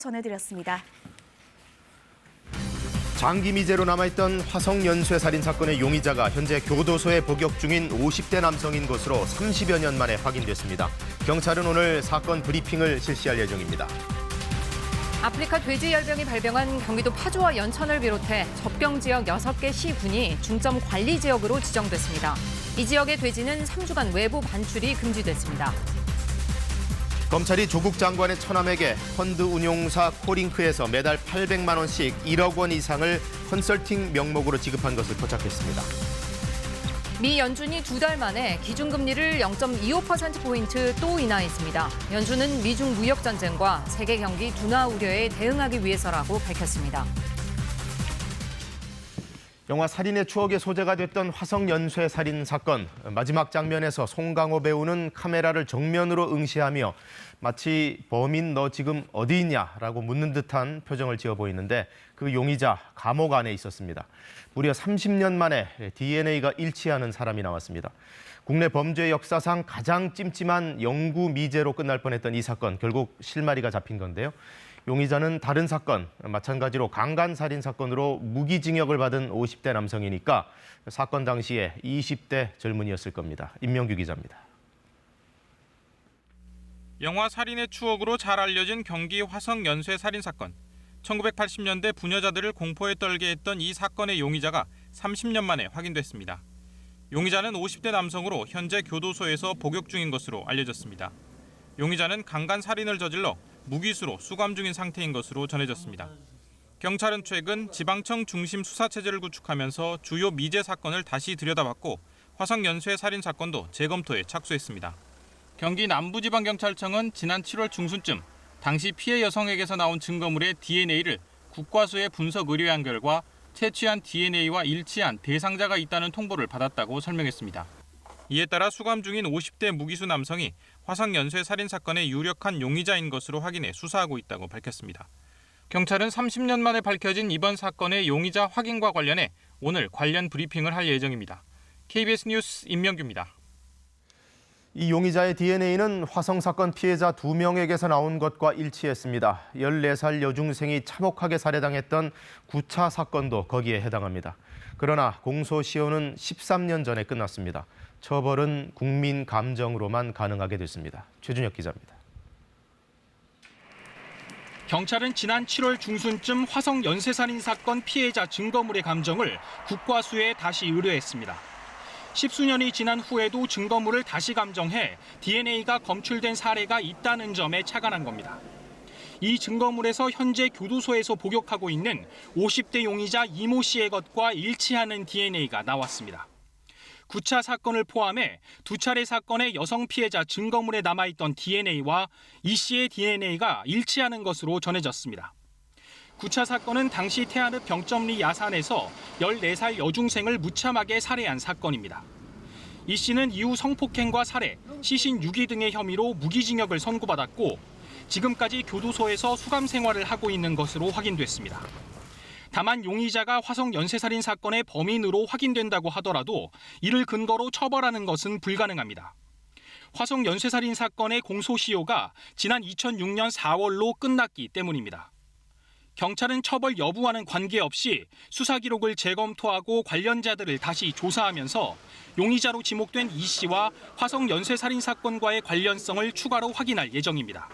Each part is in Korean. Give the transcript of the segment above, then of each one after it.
전해드렸습니다. 장기 미제로 남아있던 화성 연쇄 살인 사건의 용의자가 현재 교도소에 복역 중인 50대 남성인 것으로 30여 년 만에 확인됐습니다. 경찰은 오늘 사건 브리핑을 실시할 예정입니다. 아프리카 돼지열병이 발병한 경기도 파주와 연천을 비롯해 접경 지역 6개 시군이 중점 관리 지역으로 지정됐습니다. 이 지역의 돼지는 3주간 외부 반출이 금지됐습니다. 검찰이 조국 장관의 처남에게 펀드 운용사 코링크에서 매달 800만 원씩 1억 원 이상을 컨설팅 명목으로 지급한 것을 포착했습니다. 미 연준이 2달 만에 기준금리를 0.25%포인트 또 인하했습니다. 연준은 미중 무역 전쟁과 세계 경기 둔화 우려에 대응하기 위해서라고 밝혔습니다. 영화 살인의 추억의 소재가 됐던 화성 연쇄 살인 사건. 마지막 장면에서 송강호 배우는 카메라를 정면으로 응시하며 마치 범인 너 지금 어디 있냐라고 묻는 듯한 표정을 지어 보이는데 그 용의자 감옥 안에 있었습니다. 무려 30년 만에 DNA가 일치하는 사람이 나왔습니다. 국내 범죄 역사상 가장 찜찜한 영구 미제로 끝날 뻔했던 이 사건, 결국 실마리가 잡힌 건데요. 용의자는 다른 사건, 마찬가지로 강간살인 사건으로 무기징역을 받은 50대 남성이니까 사건 당시에 20대 젊은이였을 겁니다. 임명규 기자입니다. 영화 살인의 추억으로 잘 알려진 경기 화성 연쇄 살인 사건. 1980년대 부녀자들을 공포에 떨게 했던 이 사건의 용의자가 30년 만에 확인됐습니다. 용의자는 50대 남성으로 현재 교도소에서 복역 중인 것으로 알려졌습니다. 용의자는 강간살인을 저질러 무기수로 수감 중인 상태인 것으로 전해졌습니다. 경찰은 최근 지방청 중심 수사체제를 구축하면서 주요 미제 사건을 다시 들여다봤고 화성 연쇄 살인 사건도 재검토에 착수했습니다. 경기 남부지방경찰청은 지난 7월 중순쯤 당시 피해 여성에게서 나온 증거물의 DNA를 국과수에 분석 의뢰한 결과 채취한 DNA와 일치한 대상자가 있다는 통보를 받았다고 설명했습니다. 이에 따라 수감 중인 50대 무기수 남성이 화성 연쇄 살인 사건의 유력한 용의자인 것으로 확인해 수사하고 있다고 밝혔습니다. 경찰은 30년 만에 밝혀진 이번 사건의 용의자 확인과 관련해 오늘 관련 브리핑을 할 예정입니다. KBS 뉴스 임명규입니다. 이 용의자의 DNA는 화성 사건 피해자 2명에게서 나온 것과 일치했습니다. 14살 여중생이 참혹하게 살해당했던 9차 사건도 거기에 해당합니다. 그러나 공소시효는 13년 전에 끝났습니다. 처벌은 국민 감정으로만 가능하게 됐습니다. 최준혁 기자입니다. 경찰은 지난 7월 중순쯤 화성 연쇄살인 사건 피해자 증거물의 감정을 국과수에 다시 의뢰했습니다. 10수년이 지난 후에도 증거물을 다시 감정해 DNA가 검출된 사례가 있다는 점에 착안한 겁니다. 이 증거물에서 현재 교도소에서 복역하고 있는 50대 용의자 이모 씨의 것과 일치하는 DNA가 나왔습니다. 9차 사건을 포함해 2차례 사건의 여성 피해자 증거물에 남아있던 DNA와 이 씨의 DNA가 일치하는 것으로 전해졌습니다. 9차 사건은 당시 태안읍 병점리 야산에서 14살 여중생을 무참하게 살해한 사건입니다. 이 씨는 이후 성폭행과 살해, 시신 유기 등의 혐의로 무기징역을 선고받았고 지금까지 교도소에서 수감 생활을 하고 있는 것으로 확인됐습니다. 다만 용의자가 화성 연쇄살인 사건의 범인으로 확인된다고 하더라도 이를 근거로 처벌하는 것은 불가능합니다. 화성 연쇄살인 사건의 공소시효가 지난 2006년 4월로 끝났기 때문입니다. 경찰은 처벌 여부와는 관계없이 수사 기록을 재검토하고 관련자들을 다시 조사하면서 용의자로 지목된 이 씨와 화성 연쇄살인 사건과의 관련성을 추가로 확인할 예정입니다.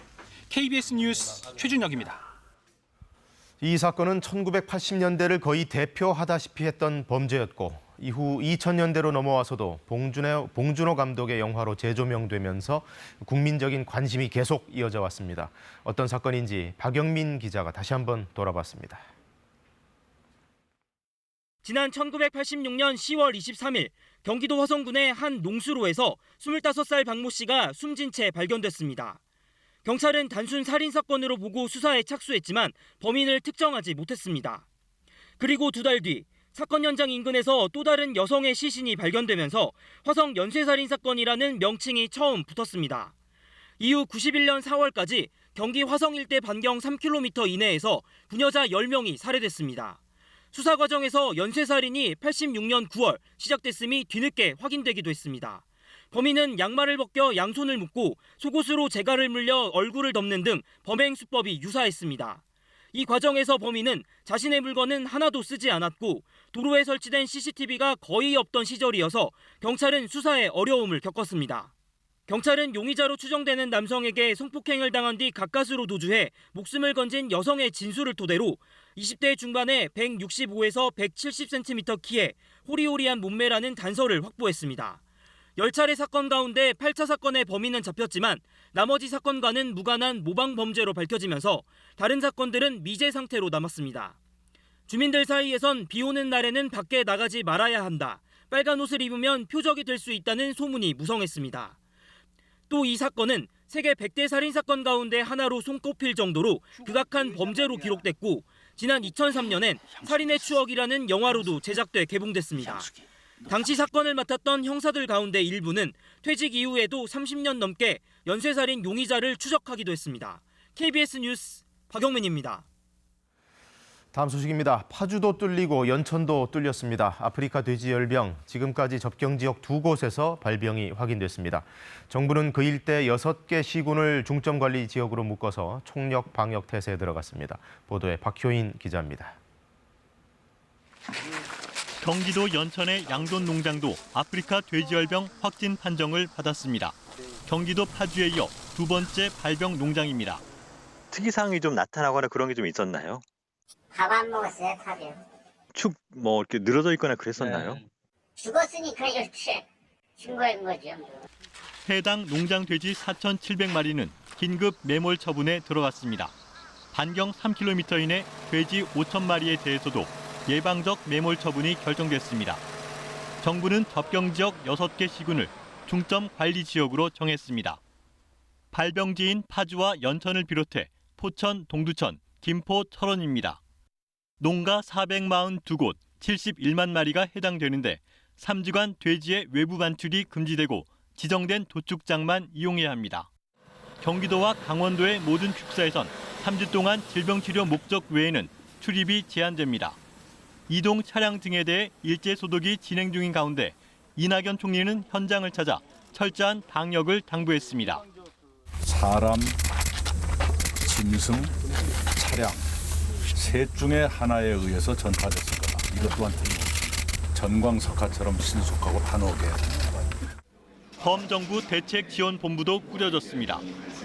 KBS 뉴스 최준혁입니다. 이 사건은 1980년대를 거의 대표하다시피 했던 범죄였고 이후 2000년대로 넘어와서도 봉준호 감독의 영화로 재조명되면서 국민적인 관심이 계속 이어져 왔습니다. 어떤 사건인지 박영민 기자가 다시 한번 돌아봤습니다. 지난 1986년 10월 23일 경기도 화성군의 한 농수로에서 25살 박모 씨가 숨진 채 발견됐습니다. 경찰은 단순 살인 사건으로 보고 수사에 착수했지만 범인을 특정하지 못했습니다. 그리고 2달 뒤 사건 현장 인근에서 또 다른 여성의 시신이 발견되면서 화성 연쇄살인 사건이라는 명칭이 처음 붙었습니다. 이후 91년 4월까지 경기 화성 일대 반경 3km 이내에서 부녀자 10명이 살해됐습니다. 수사 과정에서 연쇄살인이 86년 9월 시작됐음이 뒤늦게 확인되기도 했습니다. 범인은 양말을 벗겨 양손을 묶고 속옷으로 재갈을 물려 얼굴을 덮는 등 범행 수법이 유사했습니다. 이 과정에서 범인은 자신의 물건은 하나도 쓰지 않았고 도로에 설치된 CCTV가 거의 없던 시절이어서 경찰은 수사에 어려움을 겪었습니다. 경찰은 용의자로 추정되는 남성에게 성폭행을 당한 뒤 가까스로 도주해 목숨을 건진 여성의 진술을 토대로 20대 중반에 165에서 170cm 키에 호리호리한 몸매라는 단서를 확보했습니다. 10차례 사건 가운데 8차 사건의 범인은 잡혔지만 나머지 사건과는 무관한 모방 범죄로 밝혀지면서 다른 사건들은 미제 상태로 남았습니다. 주민들 사이에선 비 오는 날에는 밖에 나가지 말아야 한다. 빨간 옷을 입으면 표적이 될 수 있다는 소문이 무성했습니다. 또 이 사건은 세계 100대 살인사건 가운데 하나로 손꼽힐 정도로 극악한 범죄로 기록됐고 지난 2003년엔 살인의 추억이라는 영화로도 제작돼 개봉됐습니다. 당시 사건을 맡았던 형사들 가운데 일부는 퇴직 이후에도 30년 넘게 연쇄살인 용의자를 추적하기도 했습니다. KBS 뉴스 박영민입니다. 다음 소식입니다. 파주도 뚫리고 연천도 뚫렸습니다. 아프리카 돼지열병, 지금까지 접경지역 2곳에서 발병이 확인됐습니다. 정부는 그 일대 6개 시군을 중점관리 지역으로 묶어서 총력 방역 태세에 들어갔습니다. 보도에 박효인 기자입니다. 경기도 연천의 양돈 농장도 아프리카 돼지열병 확진 판정을 받았습니다. 경기도 파주에 이어 두 번째 발병 농장입니다. 특이사항이 좀 나타나거나 그런 게 좀 있었나요? 밥 안 먹었어요, 탑이요. 축 뭐 이렇게 늘어져 있거나 그랬었나요? 네. 죽었으니까 이렇게 증거인 거죠. 해당 농장 돼지 4,700마리는 긴급 매몰 처분에 들어갔습니다. 반경 3km 이내 돼지 5,000마리에 대해서도 예방적 매몰 처분이 결정됐습니다. 정부는 접경지역 6개 시군을 중점 관리 지역으로 정했습니다. 발병지인 파주와 연천을 비롯해 포천, 동두천, 김포, 철원입니다. 농가 442곳, 71만 마리가 해당되는데 3주간 돼지의 외부 반출이 금지되고 지정된 도축장만 이용해야 합니다. 경기도와 강원도의 모든 축사에선 3주 동안 질병치료 목적 외에는 출입이 제한됩니다. 이동 차량 등에 대해 일제 소독이 진행 중인 가운데 이낙연 총리는 현장을 찾아 철저한 방역을 당부했습니다. 사람, 짐승, 차량 셋 중에 하나에 의해서 전파됐을 거다. 이것 또한 틀림없이 전광석화처럼 신속하고 단호하게 해야 됩니다. 범정부 대책지원본부도 꾸려졌습니다.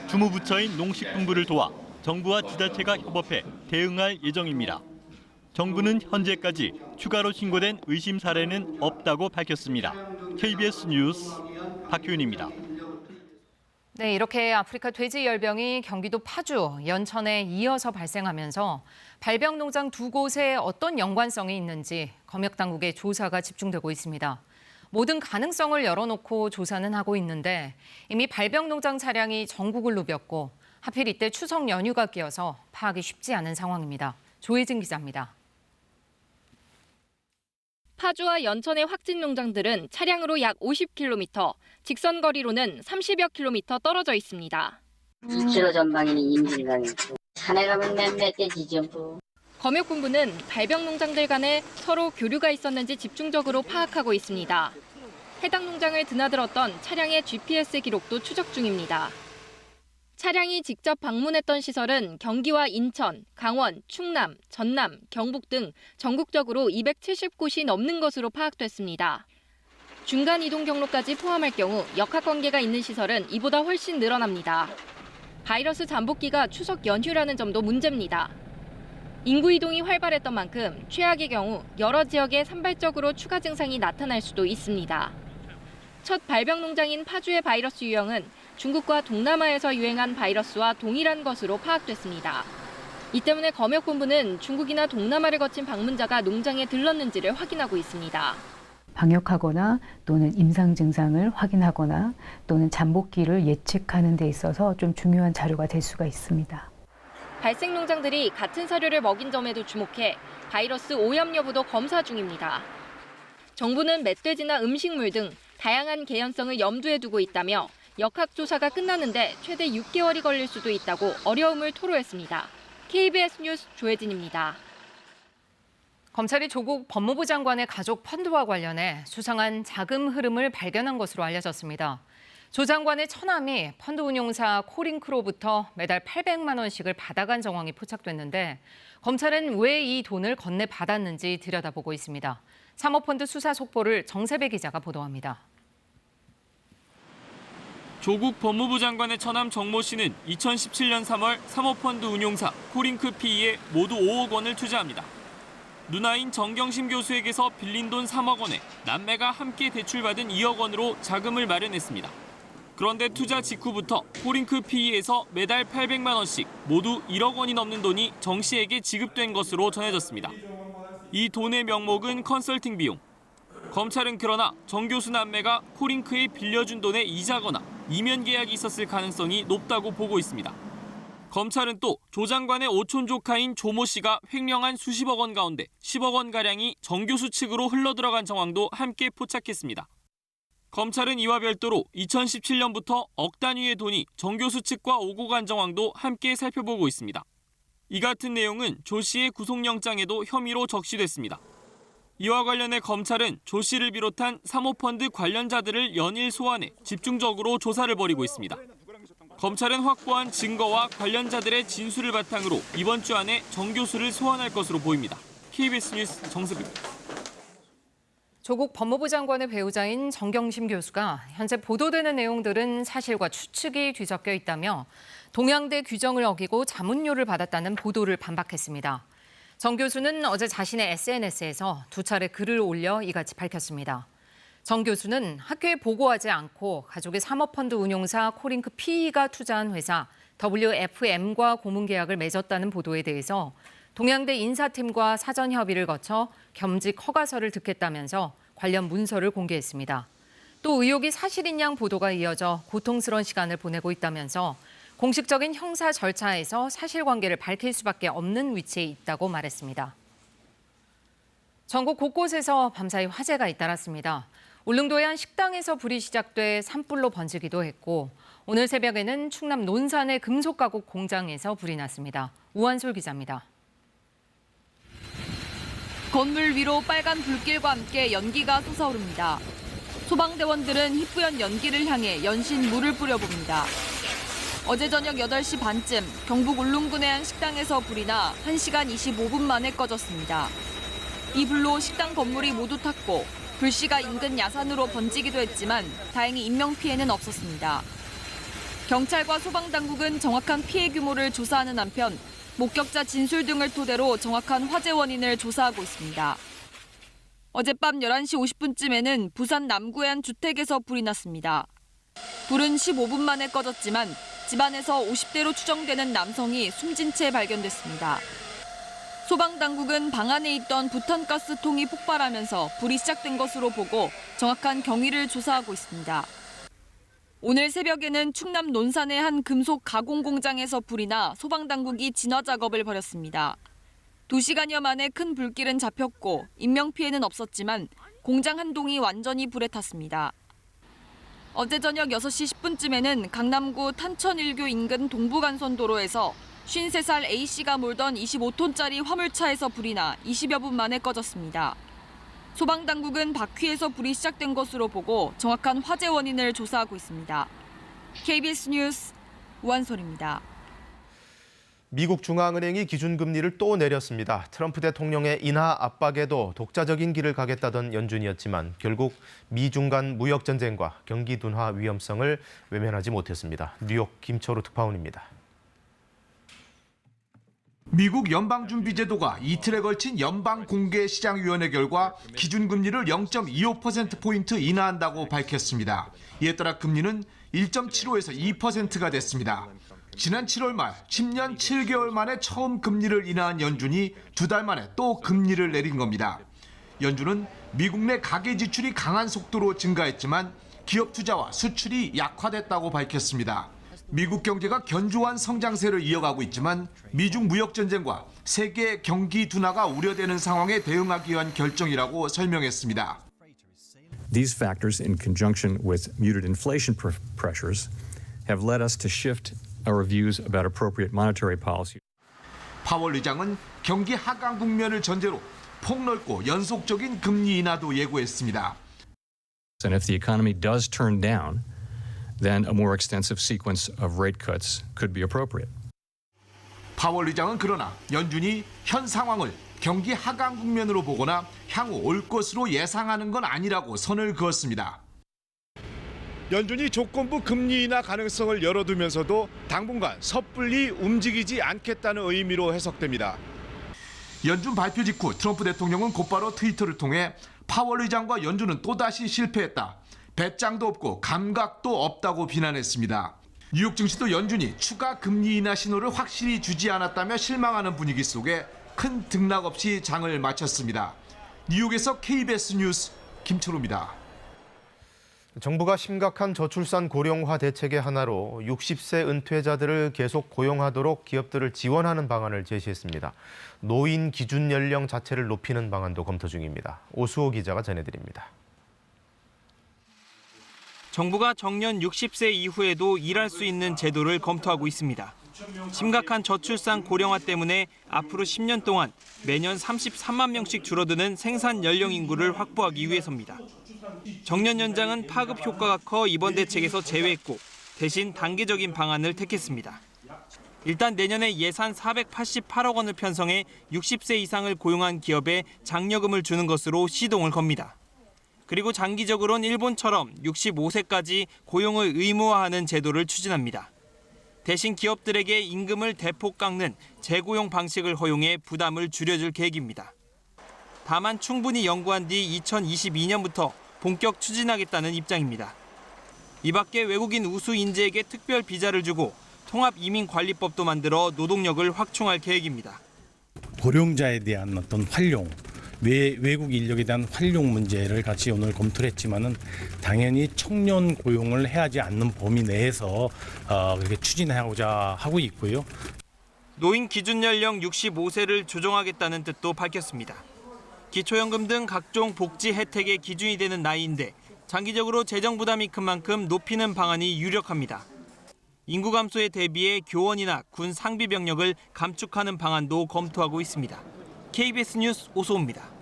주무부처인 농식품부를 도와 정부와 지자체가 협업해 대응할 예정입니다. 정부는 현재까지 추가로 신고된 의심 사례는 없다고 밝혔습니다. KBS 뉴스 박효인입니다. 네, 이렇게 아프리카 돼지열병이 경기도 파주, 연천에 이어서 발생하면서 발병 농장 2곳에 어떤 연관성이 있는지 검역당국의 조사가 집중되고 있습니다. 모든 가능성을 열어놓고 조사는 하고 있는데 이미 발병 농장 차량이 전국을 누볐고 하필 이때 추석 연휴가 끼어서 파악이 쉽지 않은 상황입니다. 조혜진 기자입니다. 파주와 연천의 확진 농장들은 차량으로 약 50km, 직선 거리로는 30여 km 떨어져 있습니다. 2km 전방에는 임진강이 있고 산에 가면 몇몇 개지 전부. 검역본부는 발병 농장들 간에 서로 교류가 있었는지 집중적으로 파악하고 있습니다. 해당 농장을 드나들었던 차량의 GPS 기록도 추적 중입니다. 차량이 직접 방문했던 시설은 경기와 인천, 강원, 충남, 전남, 경북 등 전국적으로 270곳이 넘는 것으로 파악됐습니다. 중간 이동 경로까지 포함할 경우 역학관계가 있는 시설은 이보다 훨씬 늘어납니다. 바이러스 잠복기가 추석 연휴라는 점도 문제입니다. 인구 이동이 활발했던 만큼 최악의 경우 여러 지역에 산발적으로 추가 증상이 나타날 수도 있습니다. 첫 발병 농장인 파주의 바이러스 유형은 중국과 동남아에서 유행한 바이러스와 동일한 것으로 파악됐습니다. 이 때문에 검역본부는 중국이나 동남아를 거친 방문자가 농장에 들렀는지를 확인하고 있습니다. 방역하거나 또는 임상 증상을 확인하거나 또는 잠복기를 예측하는 데 있어서 좀 중요한 자료가 될 수가 있습니다. 발생 농장들이 같은 사료를 먹인 점에도 주목해 바이러스 오염 여부도 검사 중입니다. 정부는 멧돼지나 음식물 등 다양한 개연성을 염두에 두고 있다며 역학조사가 끝나는데 최대 6개월이 걸릴 수도 있다고 어려움을 토로했습니다. KBS 뉴스 조혜진입니다. 검찰이 조국 법무부 장관의 가족 펀드와 관련해 수상한 자금 흐름을 발견한 것으로 알려졌습니다. 조 장관의 처남이 펀드 운용사 코링크로부터 매달 800만 원씩을 받아간 정황이 포착됐는데 검찰은 왜 이 돈을 건네받았는지 들여다보고 있습니다. 사모펀드 수사 속보를 정세배 기자가 보도합니다. 조국 법무부 장관의 처남 정모 씨는 2017년 3월 사모펀드 운용사 코링크 PE에 모두 5억 원을 투자합니다. 누나인 정경심 교수에게서 빌린 돈 3억 원에 남매가 함께 대출받은 2억 원으로 자금을 마련했습니다. 그런데 투자 직후부터 코링크 PE에서 매달 800만 원씩 모두 1억 원이 넘는 돈이 정 씨에게 지급된 것으로 전해졌습니다. 이 돈의 명목은 컨설팅 비용. 검찰은 그러나 정 교수 남매가 코링크에 빌려준 돈의 이자거나 이면 계약이 있었을 가능성이 높다고 보고 있습니다. 검찰은 또 조 장관의 오촌 조카인 조모 씨가 횡령한 수십억 원 가운데 10억 원가량이 정 교수 측으로 흘러들어간 정황도 함께 포착했습니다. 검찰은 이와 별도로 2017년부터 억 단위의 돈이 정 교수 측과 오고 간 정황도 함께 살펴보고 있습니다. 이 같은 내용은 조 씨의 구속영장에도 혐의로 적시됐습니다. 이와 관련해 검찰은 조 씨를 비롯한 사모펀드 관련자들을 연일 소환해 집중적으로 조사를 벌이고 있습니다. 검찰은 확보한 증거와 관련자들의 진술을 바탕으로 이번 주 안에 정 교수를 소환할 것으로 보입니다. KBS 뉴스 정세배입니다. 조국 법무부 장관의 배우자인 정경심 교수가 현재 보도되는 내용들은 사실과 추측이 뒤섞여 있다며 동양대 규정을 어기고 자문료를 받았다는 보도를 반박했습니다. 정 교수는 어제 자신의 SNS에서 2차례 글을 올려 이같이 밝혔습니다. 정 교수는 학교에 보고하지 않고 가족의 사모펀드 운용사 코링크 PE가 투자한 회사 WFM과 고문 계약을 맺었다는 보도에 대해서 동양대 인사팀과 사전 협의를 거쳐 겸직 허가서를 득했다면서 관련 문서를 공개했습니다. 또 의혹이 사실인 양 보도가 이어져 고통스러운 시간을 보내고 있다면서 공식적인 형사 절차에서 사실관계를 밝힐 수밖에 없는 위치에 있다고 말했습니다. 전국 곳곳에서 밤사이 화재가 잇따랐습니다. 울릉도의 한 식당에서 불이 시작돼 산불로 번지기도 했고 오늘 새벽에는 충남 논산의 금속 가공 공장에서 불이 났습니다. 우한솔 기자입니다. 건물 위로 빨간 불길과 함께 연기가 솟아오릅니다. 소방대원들은 희뿌연 연기를 향해 연신 물을 뿌려봅니다. 어제 저녁 8시 반쯤 경북 울릉군의 한 식당에서 불이 나 1시간 25분 만에 꺼졌습니다. 이 불로 식당 건물이 모두 탔고 불씨가 인근 야산으로 번지기도 했지만 다행히 인명피해는 없었습니다. 경찰과 소방당국은 정확한 피해 규모를 조사하는 한편 목격자 진술 등을 토대로 정확한 화재 원인을 조사하고 있습니다. 어젯밤 11시 50분쯤에는 부산 남구의 한 주택에서 불이 났습니다. 불은 15분 만에 꺼졌지만 집안에서 50대로 추정되는 남성이 숨진 채 발견됐습니다. 소방당국은 방 안에 있던 부탄가스통이 폭발하면서 불이 시작된 것으로 보고 정확한 경위를 조사하고 있습니다. 오늘 새벽에는 충남 논산의 한 금속 가공 공장에서 불이 나 소방당국이 진화 작업을 벌였습니다. 2시간여 만에 큰 불길은 잡혔고 인명피해는 없었지만 공장 한 동이 완전히 불에 탔습니다. 어제 저녁 6시 10분쯤에는 강남구 탄천일교 인근 동부간선도로에서 53살 A씨가 몰던 25톤짜리 화물차에서 불이 나 20여 분 만에 꺼졌습니다. 소방당국은 바퀴에서 불이 시작된 것으로 보고 정확한 화재 원인을 조사하고 있습니다. KBS 뉴스 우한솔입니다. 미국 중앙은행이 기준금리를 또 내렸습니다. 트럼프 대통령의 인하 압박에도 독자적인 길을 가겠다던 연준이었지만 결국 미중 간 무역 전쟁과 경기 둔화 위험성을 외면하지 못했습니다. 뉴욕 김철우 특파원입니다. 미국 연방준비제도가 이틀에 걸친 연방공개시장위원회 결과 기준금리를 0.25%포인트 인하한다고 밝혔습니다. 이에 따라 금리는 1.75에서 2%가 됐습니다. 지난 7월 말 10년 7개월 만에 처음 금리를 인하한 연준이 2달 만에 또 금리를 내린 겁니다. 연준은 미국 내 가계 지출이 강한 속도로 증가했지만 기업 투자와 수출이 약화됐다고 밝혔습니다. 미국 경제가 견조한 성장세를 이어가고 있지만 미중 무역 전쟁과 세계 경기 둔화가 우려되는 상황에 대응하기 위한 결정이라고 설명했습니다. These factors in conjunction with muted inflation pressures have led us to shift our views about appropriate monetary policy. 파월 의장은 경기 하강 국면을 전제로 폭넓고 연속적인 금리 인하도 예고했습니다. And if the economy does turn down, then a more extensive sequence of rate cuts could be appropriate. 파월 의장은 그러나 연준이 현 상황을 경기 하강 국면으로 보거나 향후 올 것으로 예상하는 건 아니라고 선을 그었습니다. 연준이 조건부 금리 인하 가능성을 열어두면서도 당분간 섣불리 움직이지 않겠다는 의미로 해석됩니다. 연준 발표 직후 트럼프 대통령은 곧바로 트위터를 통해 파월 의장과 연준은 또다시 실패했다. 배짱도 없고 감각도 없다고 비난했습니다. 뉴욕 증시도 연준이 추가 금리 인하 신호를 확실히 주지 않았다며 실망하는 분위기 속에 큰 등락 없이 장을 마쳤습니다. 뉴욕에서 KBS 뉴스 김철우입니다. 정부가 심각한 저출산 고령화 대책의 하나로 60세 은퇴자들을 계속 고용하도록 기업들을 지원하는 방안을 제시했습니다. 노인 기준 연령 자체를 높이는 방안도 검토 중입니다. 오수호 기자가 전해드립니다. 정부가 정년 60세 이후에도 일할 수 있는 제도를 검토하고 있습니다. 심각한 저출산 고령화 때문에 앞으로 10년 동안 매년 33만 명씩 줄어드는 생산 연령 인구를 확보하기 위해서입니다. 정년 연장은 파급 효과가 커 이번 대책에서 제외했고 대신 단계적인 방안을 택했습니다. 일단 내년에 예산 488억 원을 편성해 60세 이상을 고용한 기업에 장려금을 주는 것으로 시동을 겁니다. 그리고 장기적으로는 일본처럼 65세까지 고용을 의무화하는 제도를 추진합니다. 대신 기업들에게 임금을 대폭 깎는 재고용 방식을 허용해 부담을 줄여줄 계획입니다. 다만 충분히 연구한 뒤 2022년부터 본격 추진하겠다는 입장입니다. 이 밖에 외국인 우수 인재에게 특별 비자를 주고 통합이민관리법도 만들어 노동력을 확충할 계획입니다. 고령자에 대한 어떤 활용, 외국 인력에 대한 활용 문제를 같이 오늘 검토를 했지만은 당연히 청년 고용을 해야지 않는 범위 내에서 그렇게 추진하고자 하고 있고요. 노인 기준 연령 65세를 조정하겠다는 뜻도 밝혔습니다. 기초연금 등 각종 복지 혜택의 기준이 되는 나이인데 장기적으로 재정 부담이 큰 만큼 높이는 방안이 유력합니다. 인구 감소에 대비해 교원이나 군 상비 병력을 감축하는 방안도 검토하고 있습니다. KBS 뉴스 오수호입니다.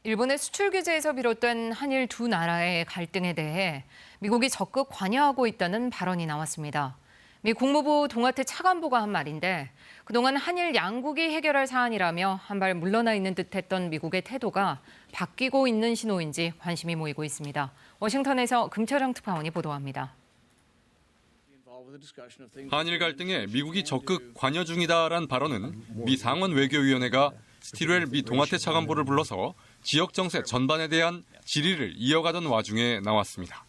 일본의 수출 규제에서 비롯된 한일 두 나라의 갈등에 대해 미국이 적극 관여하고 있다는 발언이 나왔습니다. 미 국무부 동아태 차관보가 한 말인데 그동안 한일 양국이 해결할 사안이라며 한 발 물러나 있는 듯했던 미국의 태도가 바뀌고 있는 신호인지 관심이 모이고 있습니다. 워싱턴에서 금철영 특파원이 보도합니다. 한일 갈등에 미국이 적극 관여 중이다란 발언은 미 상원 외교위원회가 스티웰 미 동아태 차관보를 불러서 지역 정세 전반에 대한 질의를 이어가던 와중에 나왔습니다.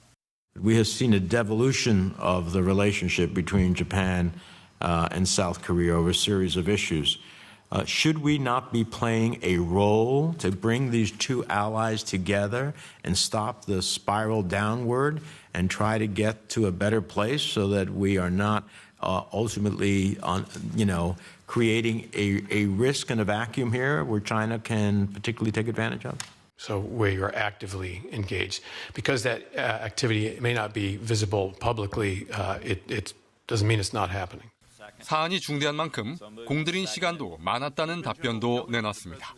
We have seen a devolution of the relationship between Japan and South Korea over a series of issues. Should we not be playing a role to bring these two allies together and stop the spiral downward and try to get to a better place so that we are not ultimately creating a risk and a vacuum here where China can particularly take advantage of? So we are actively engaged. Because that activity may not be visible publicly, it doesn't mean it's not happening. 사안이 중대한 만큼 공들인 시간도 많았다는 답변도 내놨습니다.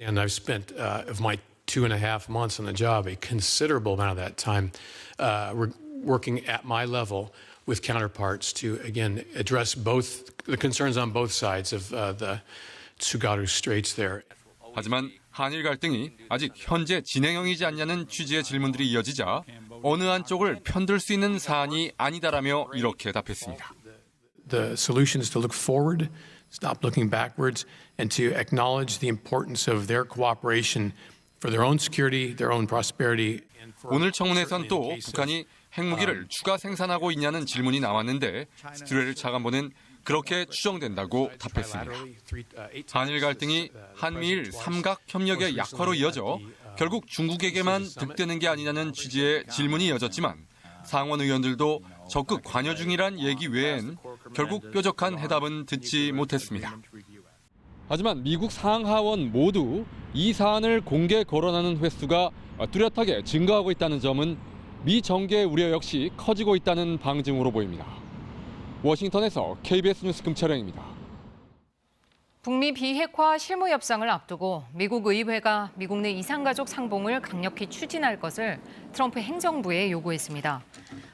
And I've spent of my 2.5 months on the job, a considerable amount of that time working at my level with counterparts to, again, address both the concerns on both sides of the Tsugaru Straits there. 하지만 한일 갈등이 아직 현재 진행형이지 않냐는 취지의 질문들이 이어지자 어느 한쪽을 편들 수 있는 사안이 아니다라며 이렇게 답했습니다. The solution is to look forward, stop looking backwards, and to acknowledge the importance of their cooperation for their own security, their own prosperity. 오늘 청문회에선 또 북한이 핵무기를 추가 생산하고 있냐는 질문이 나왔는데 스티웰 차관보는 그렇게 추정된다고 답했습니다. 한일 갈등이 한미일 삼각 협력의 약화로 이어져 결국 중국에게만 득되는 게 아니냐는 취지의 질문이 이어졌지만 상원 의원들도 적극 관여 중이란 얘기 외엔 결국 뾰족한 해답은 듣지 못했습니다. 하지만 미국 상하원 모두 이 사안을 공개 거론하는 횟수가 뚜렷하게 증가하고 있다는 점은 미 정계의 우려 역시 커지고 있다는 방증으로 보입니다. 워싱턴에서 KBS 뉴스 금철영입니다. 북미 비핵화 실무 협상을 앞두고 미국 의회가 미국 내 이산가족 상봉을 강력히 추진할 것을 트럼프 행정부에 요구했습니다.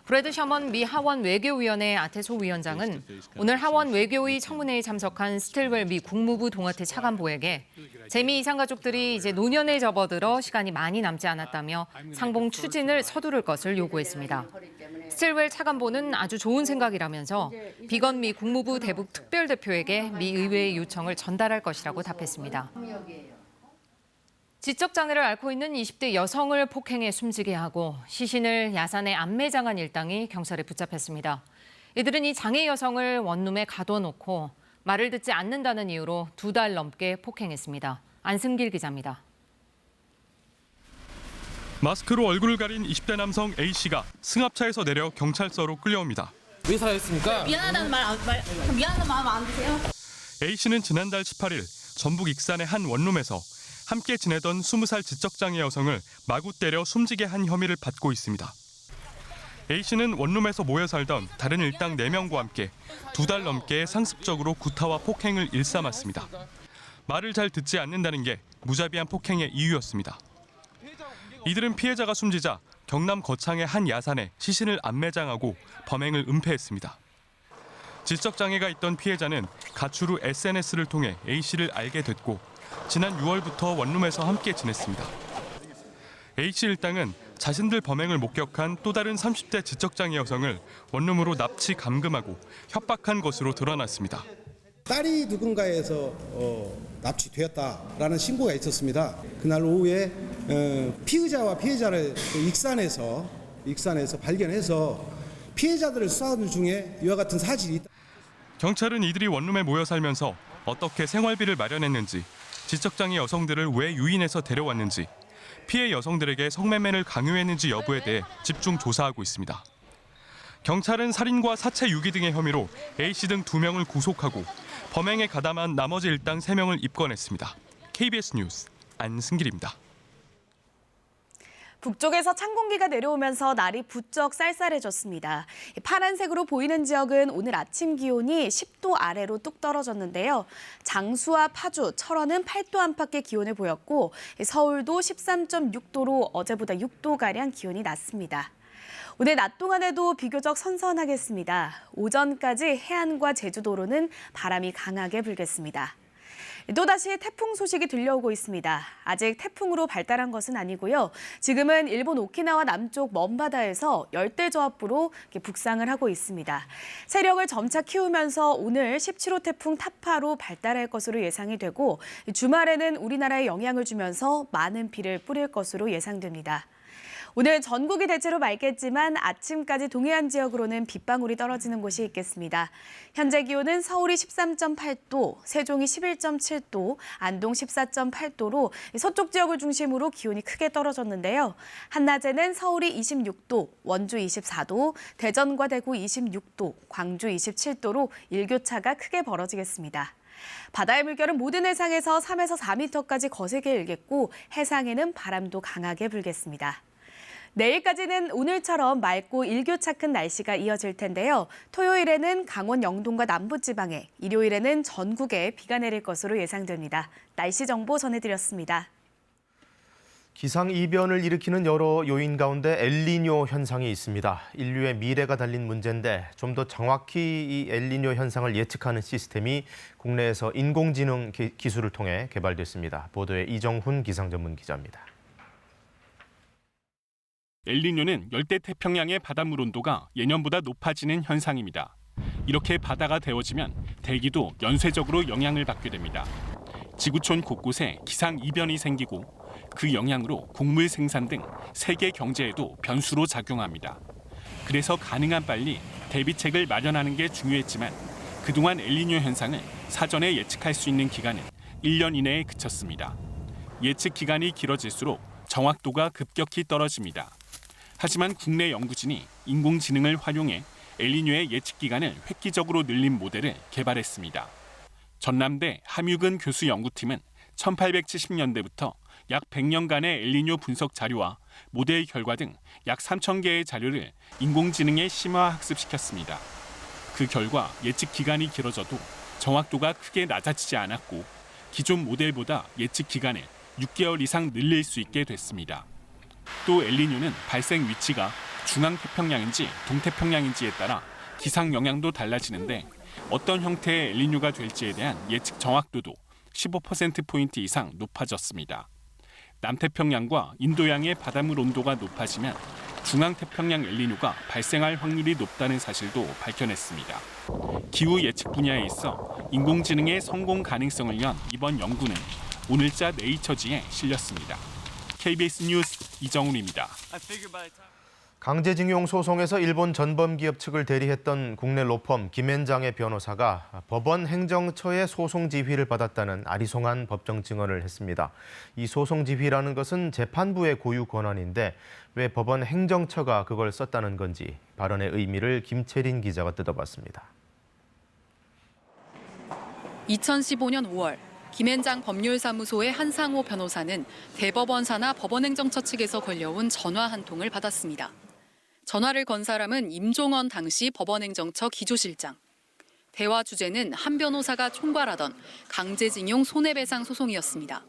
브래드 셔먼 미 하원 외교위원회 아테소 위원장은 오늘 하원 외교위 청문회에 참석한 스틸웰 미 국무부 동아태 차관보에게 재미 이산가족들이 이제 노년에 접어들어 시간이 많이 남지 않았다며 상봉 추진을 서두를 것을 요구했습니다. 스틸웰 차관보는 아주 좋은 생각이라면서 비건 미 국무부 대북 특별대표에게 미 의회의 요청을 전달할 것이라고 답했습니다. 지적장애를 앓고 있는 20대 여성을 폭행해 숨지게 하고 시신을 야산에 안매장한 일당이 경찰에 붙잡혔습니다. 이들은 이 장애 여성을 원룸에 가둬놓고 말을 듣지 않는다는 이유로 2달 넘게 폭행했습니다. 안승길 기자입니다. 마스크로 얼굴을 가린 20대 남성 A씨가 승합차에서 내려 경찰서로 끌려옵니다. 왜 사였습니까? 미안하다는 미안한 마음 안 드세요? A씨는 지난달 18일 전북 익산의 한 원룸에서 함께 지내던 20살 지적장애 여성을 마구 때려 숨지게 한 혐의를 받고 있습니다. A씨는 원룸에서 모여 살던 다른 일당 4명과 함께 2달 넘게 상습적으로 구타와 폭행을 일삼았습니다. 말을 잘 듣지 않는다는 게 무자비한 폭행의 이유였습니다. 이들은 피해자가 숨지자 경남 거창의 한 야산에 시신을 안매장하고 범행을 은폐했습니다. 지적장애가 있던 피해자는 가출 후 SNS를 통해 A씨를 알게 됐고 지난 6월부터 원룸에서 함께 지냈습니다. A씨 일당은 자신들 범행을 목격한 또 다른 30대 지적장애 여성을 원룸으로 납치 감금하고 협박한 것으로 드러났습니다. 딸이 누군가에서 납치되었다라는 신고가 있었습니다. 그날 오후에 피의자와 피해자를 익산에서 발견해서 피해자들을 수사하는 중에 이와 같은 사실이 있다. 경찰은 이들이 원룸에 모여 살면서 어떻게 생활비를 마련했는지, 지적장애 여성들을 왜 유인해서 데려왔는지, 피해 여성들에게 성매매를 강요했는지 여부에 대해 집중 조사하고 있습니다. 경찰은 살인과 사체 유기 등의 혐의로 A씨 등 2명을 구속하고 범행에 가담한 나머지 일당 3명을 입건했습니다. KBS 뉴스 안승길입니다. 북쪽에서 찬 공기가 내려오면서 날이 부쩍 쌀쌀해졌습니다. 파란색으로 보이는 지역은 오늘 아침 기온이 10도 아래로 뚝 떨어졌는데요. 장수와 파주, 철원은 8도 안팎의 기온을 보였고 서울도 13.6도로 어제보다 6도가량 기온이 낮습니다. 오늘 낮 동안에도 비교적 선선하겠습니다. 오전까지 해안과 제주도로는 바람이 강하게 불겠습니다. 또다시 태풍 소식이 들려오고 있습니다. 아직 태풍으로 발달한 것은 아니고요. 지금은 일본 오키나와 남쪽 먼바다에서 열대저압부로 북상을 하고 있습니다. 세력을 점차 키우면서 오늘 17호 태풍 타파로 발달할 것으로 예상이 되고 주말에는 우리나라에 영향을 주면서 많은 비를 뿌릴 것으로 예상됩니다. 오늘 전국이 대체로 맑겠지만 아침까지 동해안 지역으로는 빗방울이 떨어지는 곳이 있겠습니다. 현재 기온은 서울이 13.8도, 세종이 11.7도, 안동 14.8도로 서쪽 지역을 중심으로 기온이 크게 떨어졌는데요. 한낮에는 서울이 26도, 원주 24도, 대전과 대구 26도, 광주 27도로 일교차가 크게 벌어지겠습니다. 바다의 물결은 모든 해상에서 3에서 4m까지 거세게 일겠고 해상에는 바람도 강하게 불겠습니다. 내일까지는 오늘처럼 맑고 일교차 큰 날씨가 이어질 텐데요. 토요일에는 강원 영동과 남부지방에, 일요일에는 전국에 비가 내릴 것으로 예상됩니다. 날씨 정보 전해드렸습니다. 기상이변을 일으키는 여러 요인 가운데 엘니뇨 현상이 있습니다. 인류의 미래가 달린 문제인데 좀 더 정확히 이 엘니뇨 현상을 예측하는 시스템이 국내에서 인공지능 기술을 통해 개발됐습니다. 보도에 이정훈 기상전문 기자입니다. 엘니뇨는 열대 태평양의 바닷물 온도가 예년보다 높아지는 현상입니다. 이렇게 바다가 데워지면 대기도 연쇄적으로 영향을 받게 됩니다. 지구촌 곳곳에 기상 이변이 생기고 그 영향으로 곡물 생산 등 세계 경제에도 변수로 작용합니다. 그래서 가능한 빨리 대비책을 마련하는 게 중요했지만 그동안 엘니뇨 현상을 사전에 예측할 수 있는 기간은 1년 이내에 그쳤습니다. 예측 기간이 길어질수록 정확도가 급격히 떨어집니다. 하지만 국내 연구진이 인공지능을 활용해 엘니뇨의 예측 기간을 획기적으로 늘린 모델을 개발했습니다. 전남대 함유근 교수 연구팀은 1870년대부터 약 100년간의 엘니뇨 분석 자료와 모델 결과 등 약 3,000개의 자료를 인공지능에 심화 학습시켰습니다. 그 결과 예측 기간이 길어져도 정확도가 크게 낮아지지 않았고 기존 모델보다 예측 기간을 6개월 이상 늘릴 수 있게 됐습니다. 또 엘니뇨는 발생 위치가 중앙태평양인지 동태평양인지에 따라 기상 영향도 달라지는데 어떤 형태의 엘니뇨가 될지에 대한 예측 정확도도 15%포인트 이상 높아졌습니다. 남태평양과 인도양의 바닷물 온도가 높아지면 중앙태평양 엘니뇨가 발생할 확률이 높다는 사실도 밝혀냈습니다. 기후 예측 분야에 있어 인공지능의 성공 가능성을 위한 이번 연구는 오늘자 네이처지에 실렸습니다. KBS 뉴스 이정훈입니다. 강제징용 소송에서 일본 전범기업 측을 대리했던 국내 로펌 김앤장의 변호사가 법원 행정처의 소송 지휘를 받았다는 아리송한 법정 증언을 했습니다. 이 소송 지휘라는 것은 재판부의 고유 권한인데 왜 법원 행정처가 그걸 썼다는 건지 발언의 의미를 김채린 기자가 뜯어봤습니다. 2015년 5월 김앤장 법률사무소의 한상호 변호사는 대법원 산하 법원행정처 측에서 걸려온 전화 한 통을 받았습니다. 전화를 건 사람은 임종원 당시 법원행정처 기조실장. 대화 주제는 한 변호사가 총괄하던 강제징용 손해배상 소송이었습니다.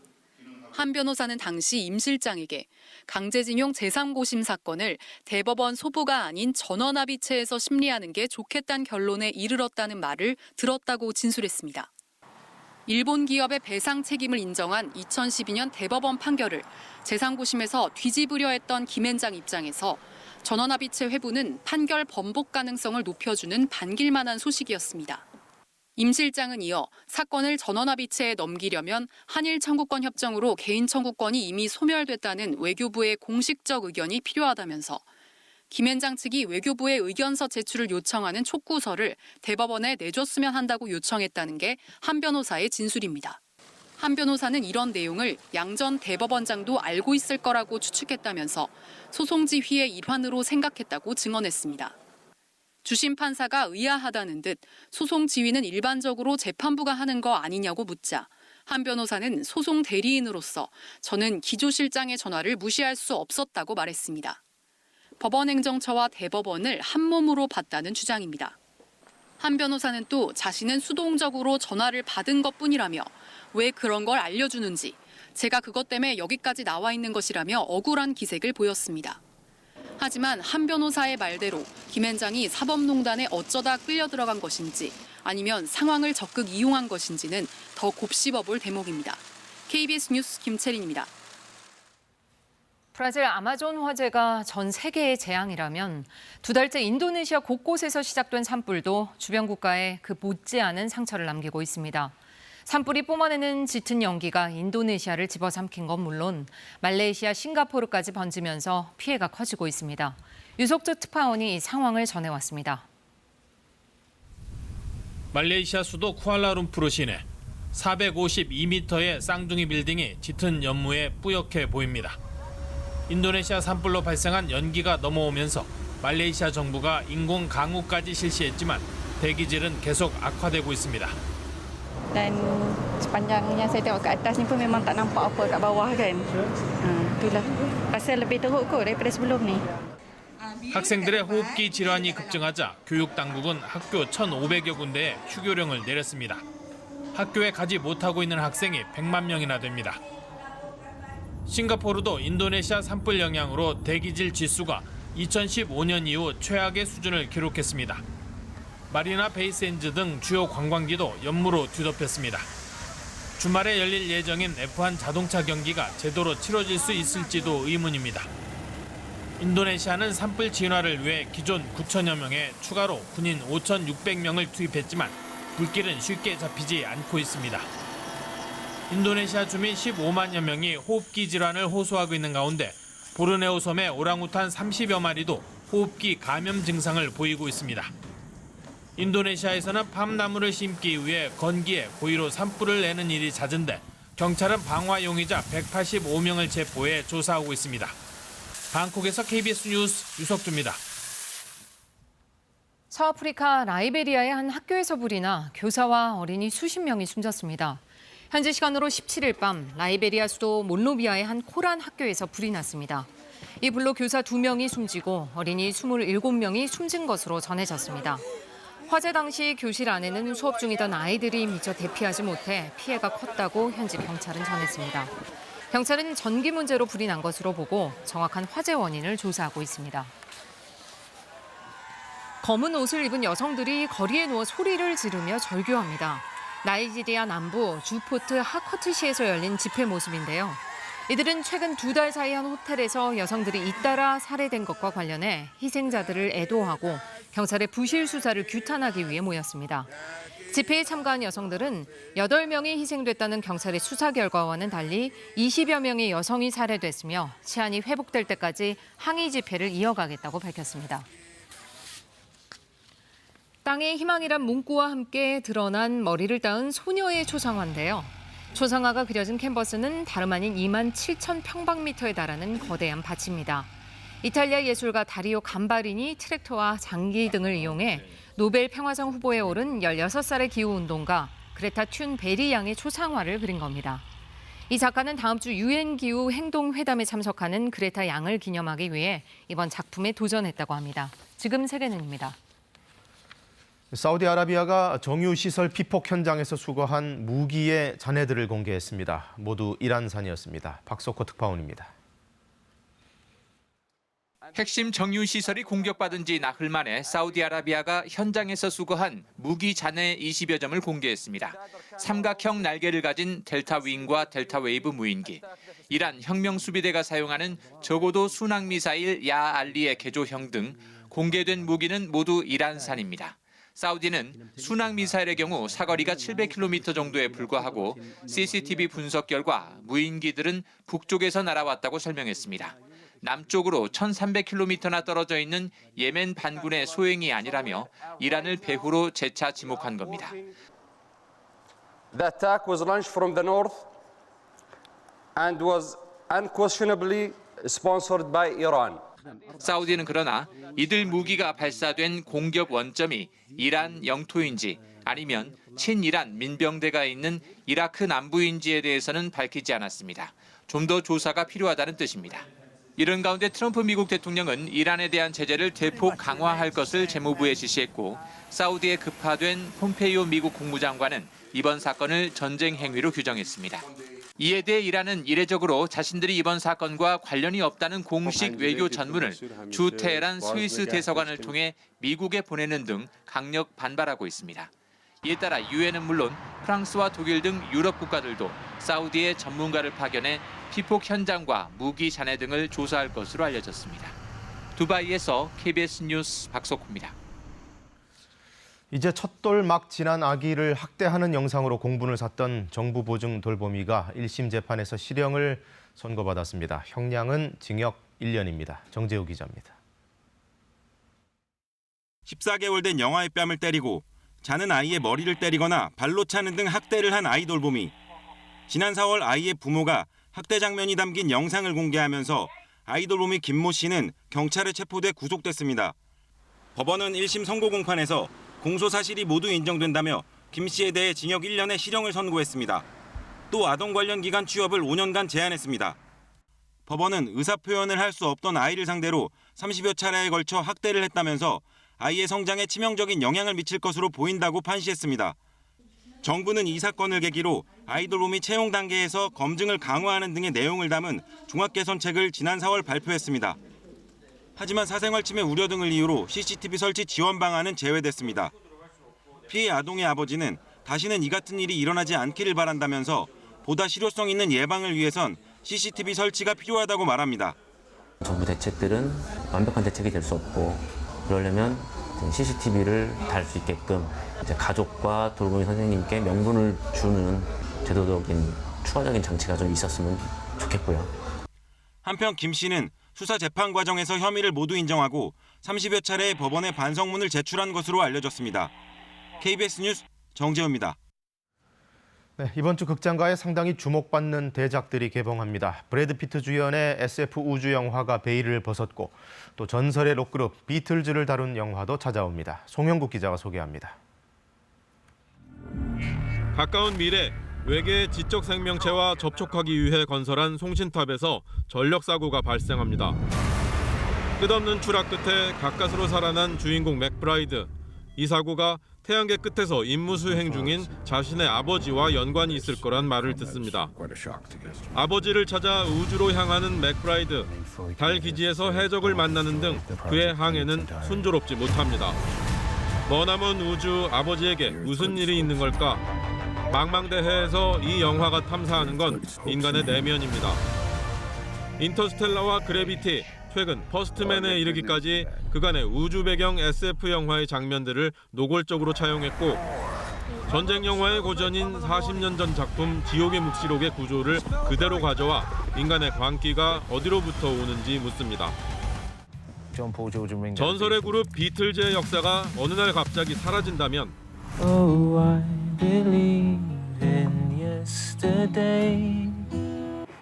한 변호사는 당시 임 실장에게 강제징용 제3고심 사건을 대법원 소부가 아닌 전원합의체에서 심리하는 게 좋겠다는 결론에 이르렀다는 말을 들었다고 진술했습니다. 일본 기업의 배상 책임을 인정한 2012년 대법원 판결을 제3고심에서 뒤집으려 했던 김앤장 입장에서 전원합의체 회부는 판결 번복 가능성을 높여주는 반길만한 소식이었습니다. 임 실장은 이어 사건을 전원합의체에 넘기려면 한일 청구권 협정으로 개인 청구권이 이미 소멸됐다는 외교부의 공식적 의견이 필요하다면서 김앤장 측이 외교부의 의견서 제출을 요청하는 촉구서를 대법원에 내줬으면 한다고 요청했다는 게 한 변호사의 진술입니다. 한 변호사는 이런 내용을 양 전 대법원장도 알고 있을 거라고 추측했다면서 소송 지휘의 일환으로 생각했다고 증언했습니다. 주심 판사가 의아하다는 듯 소송 지휘는 일반적으로 재판부가 하는 거 아니냐고 묻자 한 변호사는 소송 대리인으로서 저는 기조실장의 전화를 무시할 수 없었다고 말했습니다. 법원행정처와 대법원을 한 몸으로 봤다는 주장입니다. 한 변호사는 또 자신은 수동적으로 전화를 받은 것뿐이라며 왜 그런 걸 알려주는지 제가 그것 때문에 여기까지 나와 있는 것이라며 억울한 기색을 보였습니다. 하지만 한 변호사의 말대로 김앤장이 사법농단에 어쩌다 끌려 들어간 것인지 아니면 상황을 적극 이용한 것인지는 더 곱씹어볼 대목입니다. KBS 뉴스 김채린입니다. 브라질 아마존 화재가 전 세계의 재앙이라면 두 달째 인도네시아 곳곳에서 시작된 산불도 주변 국가에 그 못지않은 상처를 남기고 있습니다. 산불이 뿜어내는 짙은 연기가 인도네시아를 집어삼킨 건 물론 말레이시아, 싱가포르까지 번지면서 피해가 커지고 있습니다. 유석주 특파원이 이 상황을 전해왔습니다. 말레이시아 수도 쿠알라룸푸르 시내 452m의 쌍둥이 빌딩이 짙은 연무에 뿌옇게 보입니다. 인도네시아 산불로 발생한 연기가 넘어오면서 말레이시아 정부가 인공 강우까지 실시했지만 대기질은 계속 악화되고 있습니다. Dan sepanjangnya saya tengok ke atas ni pun memang tak nampak apa kat bawah kan. Itulah rasa lebih teruk kot daripada sebelum ni. 학생들의 호흡기 질환이 급증하자 교육 당국은 학교 1,500여 군데에 휴교령을 내렸습니다. 학교에 가지 못하고 있는 학생이 100만 명이나 됩니다. 싱가포르도 인도네시아 산불 영향으로 대기질 지수가 2015년 이후 최악의 수준을 기록했습니다. 마리나 베이샌즈 등 주요 관광지도 연무로 뒤덮였습니다. 주말에 열릴 예정인 F1 자동차 경기가 제대로 치러질 수 있을지도 의문입니다. 인도네시아는 산불 진화를 위해 기존 9천여 명에 추가로 군인 5,600명을 투입했지만 불길은 쉽게 잡히지 않고 있습니다. 인도네시아 주민 15만여 명이 호흡기 질환을 호소하고 있는 가운데 보르네오 섬의 오랑우탄 30여 마리도 호흡기 감염 증상을 보이고 있습니다. 인도네시아에서는 팜나무를 심기 위해 건기에 고의로 산불을 내는 일이 잦은데 경찰은 방화 용의자 185명을 체포해 조사하고 있습니다. 방콕에서 KBS 뉴스 유석주입니다. 서아프리카 라이베리아의 한 학교에서 불이 나 교사와 어린이 수십 명이 숨졌습니다. 현지 시간으로 17일 밤 라이베리아 수도 몬로비아의 한 코란 학교에서 불이 났습니다. 이 불로 교사 2명이 숨지고 어린이 27명이 숨진 것으로 전해졌습니다. 화재 당시 교실 안에는 수업 중이던 아이들이 미처 대피하지 못해 피해가 컸다고 현지 경찰은 전했습니다. 경찰은 전기 문제로 불이 난 것으로 보고 정확한 화재 원인을 조사하고 있습니다. 검은 옷을 입은 여성들이 거리에 누워 소리를 지르며 절규합니다. 나이지리아 남부 주포트 하커트시에서 열린 집회 모습인데요. 이들은 최근 2달 사이 한 호텔에서 여성들이 잇따라 살해된 것과 관련해 희생자들을 애도하고 경찰의 부실 수사를 규탄하기 위해 모였습니다. 집회에 참가한 여성들은 8명이 희생됐다는 경찰의 수사 결과와는 달리 20여 명의 여성이 살해됐으며 치안이 회복될 때까지 항의 집회를 이어가겠다고 밝혔습니다. 땅에 희망이란 문구와 함께 드러난 머리를 따은 소녀의 초상화인데요. 초상화가 그려진 캔버스는 다름 아닌 2만 7천 평방미터에 달하는 거대한 밭입니다. 이탈리아 예술가 다리오 감바리니 트랙터와 장기 등을 이용해 노벨 평화상 후보에 오른 16살의 기후운동가 그레타 튠베리 양의 초상화를 그린 겁니다. 이 작가는 다음 주 유엔 기후 행동회담에 참석하는 그레타 양을 기념하기 위해 이번 작품에 도전했다고 합니다. 지금 세계는입니다. 사우디아라비아가 정유시설 피폭 현장에서 수거한 무기의 잔해들을 공개했습니다. 모두 이란산이었습니다. 박석호 특파원입니다. 핵심 정유시설이 공격받은 지 나흘 만에 사우디아라비아가 현장에서 수거한 무기 잔해 20여 점을 공개했습니다. 삼각형 날개를 가진 델타 윙과 델타 웨이브 무인기, 이란 혁명수비대가 사용하는 저고도 순항미사일 야 알리의 개조형 등 공개된 무기는 모두 이란산입니다. 사우디는 순항미사일의 경우 사거리가 700km 정도에 불과하고 CCTV 분석 결과 무인기들은 북쪽에서 날아왔다고 설명했습니다. 남쪽으로 1,300km나 떨어져 있는 예멘 반군의 소행이 아니라며 이란을 배후로 재차 지목한 겁니다. The attack was launched from the north and was unquestionably sponsored by Iran. 사우디는 그러나 이들 무기가 발사된 공격 원점이 이란 영토인지 아니면 친이란 민병대가 있는 이라크 남부인지에 대해서는 밝히지 않았습니다. 좀 더 조사가 필요하다는 뜻입니다. 이런 가운데 트럼프 미국 대통령은 이란에 대한 제재를 대폭 강화할 것을 재무부에 지시했고 사우디에 급파된 폼페이오 미국 국무장관은 이번 사건을 전쟁 행위로 규정했습니다. 이에 대해 이란은 이례적으로 자신들이 이번 사건과 관련이 없다는 공식 외교 전문을 주 테헤란 스위스 대사관을 통해 미국에 보내는 등 강력 반발하고 있습니다. 이에 따라 유엔은 물론 프랑스와 독일 등 유럽 국가들도 사우디에 전문가를 파견해 피폭 현장과 무기 잔해 등을 조사할 것으로 알려졌습니다. 두바이에서 KBS 뉴스 박석호입니다. 이제 첫돌 막 지난 아기를 학대하는 영상으로 공분을 샀던 정부 보증 돌보미가 1심 재판에서 실형을 선고받았습니다. 형량은 징역 1년입니다. 정재우 기자입니다. 14개월 된 영아의 뺨을 때리고 자는 아이의 머리를 때리거나 발로 차는 등 학대를 한 아이 돌보미. 지난 4월 아이의 부모가 학대 장면이 담긴 영상을 공개하면서 아이 돌보미 김모 씨는 경찰에 체포돼 구속됐습니다. 법원은 1심 선고 공판에서 공소 사실이 모두 인정된다며 김 씨에 대해 징역 1년의 실형을 선고했습니다. 또 아동 관련 기관 취업을 5년간 제한했습니다. 법원은 의사표현을 할 수 없던 아이를 상대로 30여 차례에 걸쳐 학대를 했다면서 아이의 성장에 치명적인 영향을 미칠 것으로 보인다고 판시했습니다. 정부는 이 사건을 계기로 아이돌봄이 채용 단계에서 검증을 강화하는 등의 내용을 담은 종합개선책을 지난 4월 발표했습니다. 하지만 사생활 침해 우려 등을 이유로 CCTV 설치 지원 방안은 제외됐습니다. 피해 아동의 아버지는 다시는 이 같은 일이 일어나지 않기를 바란다면서 보다 실효성 있는 예방을 위해선 CCTV 설치가 필요하다고 말합니다. 정부 대책들은 완벽한 대책이 될 수 없고 그러려면 CCTV를 달 수 있게끔 이제 가족과 돌보미 선생님께 명분을 주는 제도적인 추가적인 장치가 좀 있었으면 좋겠고요. 한편 김 씨는 수사 재판 과정에서 혐의를 모두 인정하고 30여 차례의 법원에 반성문을 제출한 것으로 알려졌습니다. KBS 뉴스 정재우입니다. 네, 이번 주 극장가에 상당히 주목받는 대작들이 개봉합니다. 브래드 피트 주연의 SF 우주 영화가 베일을 벗었고 또 전설의 록그룹 비틀즈를 다룬 영화도 찾아옵니다. 송영국 기자가 소개합니다. 가까운 미래 외계의 지적 생명체와 접촉하기 위해 건설한 송신탑에서 전력 사고가 발생합니다. 끝없는 추락 끝에 가까스로 살아난 주인공 맥브라이드. 이 사고가 태양계 끝에서 임무 수행 중인 자신의 아버지와 연관이 있을 거란 말을 듣습니다. 아버지를 찾아 우주로 향하는 맥브라이드. 달 기지에서 해적을 만나는 등 그의 항해는 순조롭지 못합니다. 머나먼 우주 아버지에게 무슨 일이 있는 걸까? 망망대해에서 이 영화가 탐사하는 건 인간의 내면입니다. 인터스텔라와 그래비티, 최근 퍼스트맨에 이르기까지 그간의 우주 배경 SF 영화의 장면들을 노골적으로 차용했고 전쟁 영화의 고전인 40년 전 작품 지옥의 묵시록의 구조를 그대로 가져와 인간의 광기가 어디로부터 오는지 묻습니다. 전설의 그룹 비틀즈의 역사가 어느 날 갑자기 사라진다면 Oh, I believe in yesterday.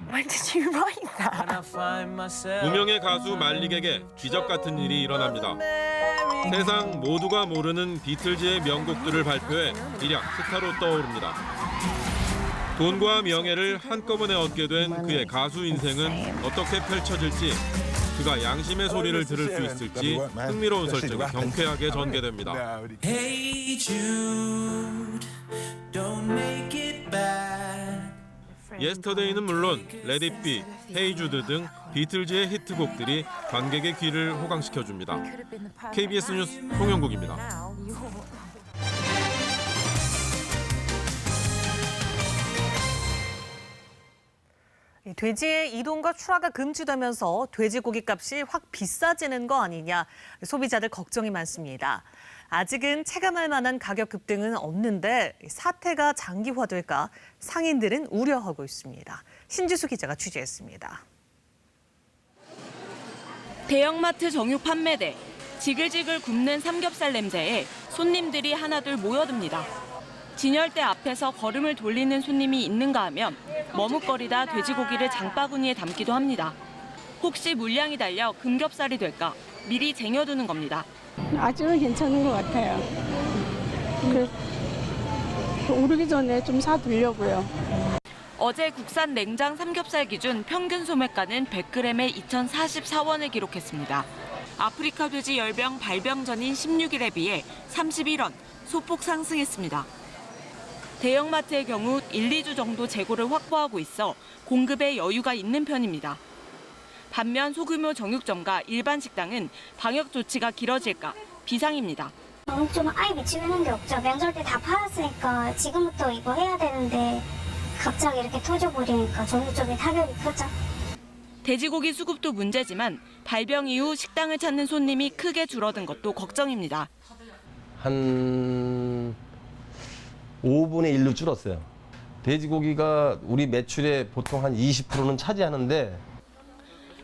When did you write that? 무명의 가수 말릭에게 기적 같은 일이 일어납니다. 세상 모두가 모르는 비틀즈의 명곡들을 발표해 일약 스타로 떠오릅니다. 돈과 명예를 한꺼번에 얻게 된 그의 가수 인생은 어떻게 펼쳐질지, 그가 양심의 소리를 들을 수 있을지 흥미로운 설정이 경쾌하게 전개됩니다. Hey Jude, don't make it bad. 예스터데이는 물론 Let It Be, Hey Jude 등 비틀즈의 히트곡들이 관객의 귀를 호강시켜줍니다. KBS 뉴스 송영국입니다. 돼지의 이동과 출하가 금지되면서 돼지고기 값이 확 비싸지는 거 아니냐, 소비자들 걱정이 많습니다. 아직은 체감할 만한 가격 급등은 없는데 사태가 장기화될까 상인들은 우려하고 있습니다. 신지수 기자가 취재했습니다. 대형마트 정육 판매대, 지글지글 굽는 삼겹살 냄새에 손님들이 하나둘 모여듭니다. 진열대 앞에서 걸음을 돌리는 손님이 있는가 하면 머뭇거리다 돼지고기를 장바구니에 담기도 합니다. 혹시 물량이 달려 금겹살이 될까 미리 쟁여두는 겁니다. 아직은 괜찮은 것 같아요. 오르기 전에 좀 사두려고요. 어제 국산 냉장 삼겹살 기준 평균 소매가는 100g에 2,044원을 기록했습니다. 아프리카 돼지 열병 발병 전인 16일에 비해 31원, 소폭 상승했습니다. 대형마트의 경우 1, 2주 정도 재고를 확보하고 있어 공급에 여유가 있는 편입니다. 반면 소규모 정육점과 일반 식당은 방역 조치가 길어질까 비상입니다. 정육점은 아예 미치는 게 없죠. 명절 때 다 팔았으니까 지금부터 이거 해야 되는데 갑자기 이렇게 터져버리니까 정육점에 타격이 크죠. 돼지고기 수급도 문제지만 발병 이후 식당을 찾는 손님이 크게 줄어든 것도 걱정입니다. 한 5분의 1로 줄었어요. 돼지고기가 우리 매출의 보통 한 20%는 차지하는데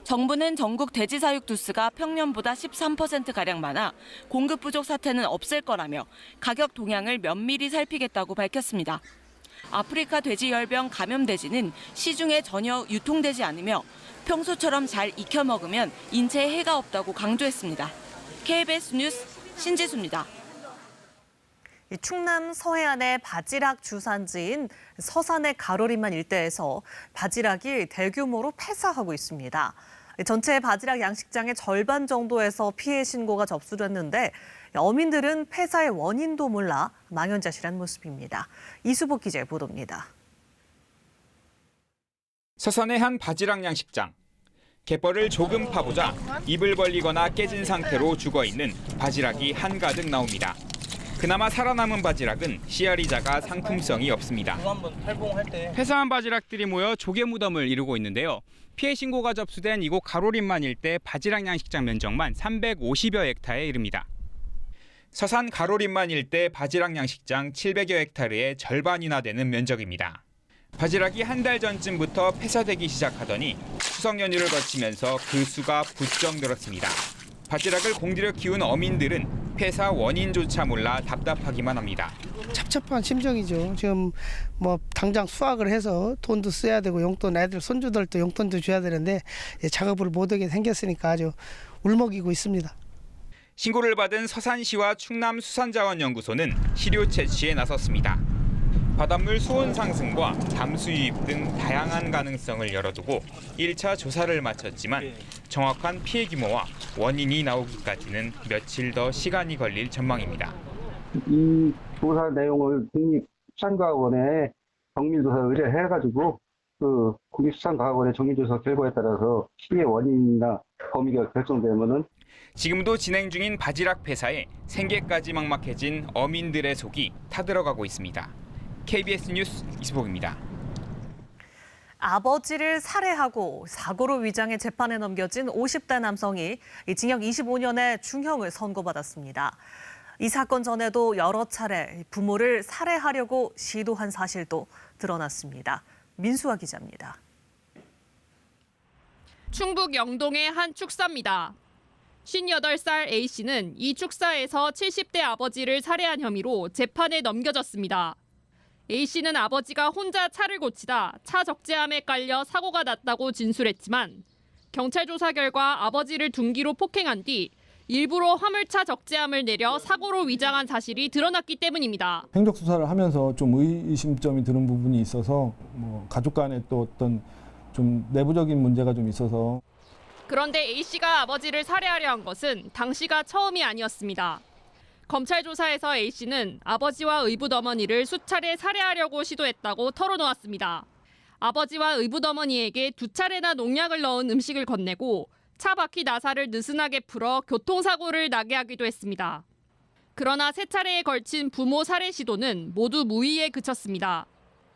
정부는 전국 돼지 사육 두수가 평년보다 13%가량 많아 공급 부족 사태는 없을 거라며 가격 동향을 면밀히 살피겠다고 밝혔습니다. 아프리카 돼지 열병 감염 돼지는 시중에 전혀 유통되지 않으며 평소처럼 잘 익혀 먹으면 인체에 해가 없다고 강조했습니다. KBS 뉴스 신지수입니다. 충남 서해안의 바지락 주산지인 서산의 가로리만 일대에서 바지락이 대규모로 폐사하고 있습니다. 전체 바지락 양식장의 절반 정도에서 피해 신고가 접수됐는데 어민들은 폐사의 원인도 몰라 망연자실한 모습입니다. 이수복 기자의 보도입니다. 서산의 한 바지락 양식장. 갯벌을 조금 파보자 입을 벌리거나 깨진 상태로 죽어있는 바지락이 한가득 나옵니다. 그나마 살아남은 바지락은 씨알이 작아 상품성이 없습니다. 폐사한 바지락들이 모여 조개 무덤을 이루고 있는데요. 피해 신고가 접수된 이곳 가로림만 일대 바지락 양식장 면적만 350여 헥타르에 이릅니다. 서산 가로림만 일대 바지락 양식장 700여 헥타르의 절반이나 되는 면적입니다. 바지락이 한 달 전쯤부터 폐사되기 시작하더니 추석 연휴를 거치면서 그 수가 부쩍 늘었습니다. 바지락을 공들여 키운 어민들은 폐사 원인조차 몰라 답답하기만 합니다. 찹찹한 심정이죠. 지금 뭐 당장 수확을 해서 돈도 써야 되고 용돈 애들 손주들도 용돈도 줘야 되는데 작업을 못하게 생겼으니까 아주 울먹이고 있습니다. 신고를 받은 서산시와 충남수산자원연구소는 시료 채취에 나섰습니다. 바닷물 수온 상승과 담수 유입 등 다양한 가능성을 열어두고 1차 조사를 마쳤지만 정확한 피해 규모와 원인이 나오기까지는 며칠 더 시간이 걸릴 전망입니다. 이 조사 내용을 국립수산과학원에 정밀조사 의뢰해가지고 그 국립수산과학원의 정밀조사 결과에 따라서 피해 원인이나 범위가 결정되면은 지금도 진행 중인 바지락 폐사에 생계까지 막막해진 어민들의 속이 타들어가고 있습니다. KBS 뉴스 이수복입니다. 아버지를 살해하고 사고로 위장해 재판에 넘겨진 50대 남성이 징역 25년의 중형을 선고받았습니다. 이 사건 전에도 여러 차례 부모를 살해하려고 시도한 사실도 드러났습니다. 민수아 기자입니다. 충북 영동의 한 축사입니다. 58살 A씨는 이 축사에서 70대 아버지를 살해한 혐의로 재판에 넘겨졌습니다. A씨는 아버지가 혼자 차를 고치다 차 적재함에 깔려 사고가 났다고 진술했지만 경찰 조사 결과 아버지를 둔기로 폭행한 뒤 일부러 화물차 적재함을 내려 사고로 위장한 사실이 드러났기 때문입니다. 행적 수사를 하면서 좀 의심점이 드는 부분이 있어서 가족 간에 또 어떤 좀 내부적인 문제가 좀 있어서. 그런데 A씨가 아버지를 살해하려 한 것은 당시가 처음이 아니었습니다. 검찰 조사에서 A씨는 아버지와 의붓어머니를 수차례 살해하려고 시도했다고 털어놓았습니다. 아버지와 의붓어머니에게 2차례나 농약을 넣은 음식을 건네고 차 바퀴 나사를 느슨하게 풀어 교통사고를 나게 하기도 했습니다. 그러나 3차례에 걸친 부모 살해 시도는 모두 무의에 그쳤습니다.